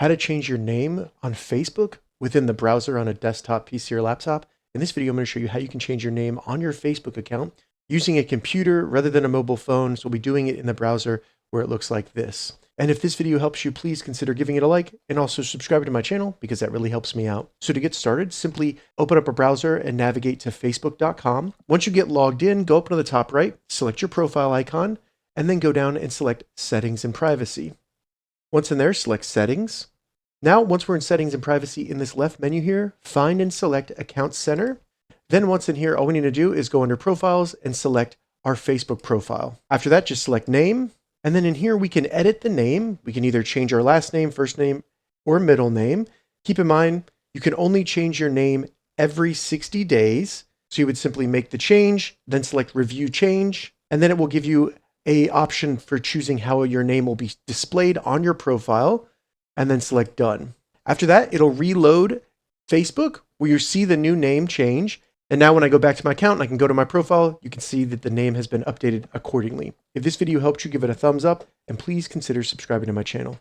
how to change your name on Facebook within the browser on a desktop, PC, or laptop. In this video, I'm going to show you how you can change your name on your Facebook account using a computer rather than a mobile phone. So we'll be doing it in the browser where it looks like this. And if this video helps you, please consider giving it a like and also subscribing to my channel because that really helps me out. So to get started, simply open up a browser and navigate to facebook.com. Once you get logged in, go up to the top right, select your profile icon, and then go down and select Settings and Privacy. Once in there, select Settings. Now, once we're in Settings and Privacy, in this left menu here, find and select Account Center. Then once in here, all we need to do is go under Profiles and select our Facebook profile. After that, just select Name. And then in here, we can edit the name. We can either change our last name, first name, or middle name. Keep in mind, you can only change your name every 60 days. So you would simply make the change, then select Review Change, and then it will give you an option for choosing how your name will be displayed on your profile, and then select Done. After that, it'll reload Facebook where you see the new name change. And now when I go back to my account and I can go to my profile, you can see that the name has been updated accordingly. If this video helped you, give it a thumbs up and please consider subscribing to my channel.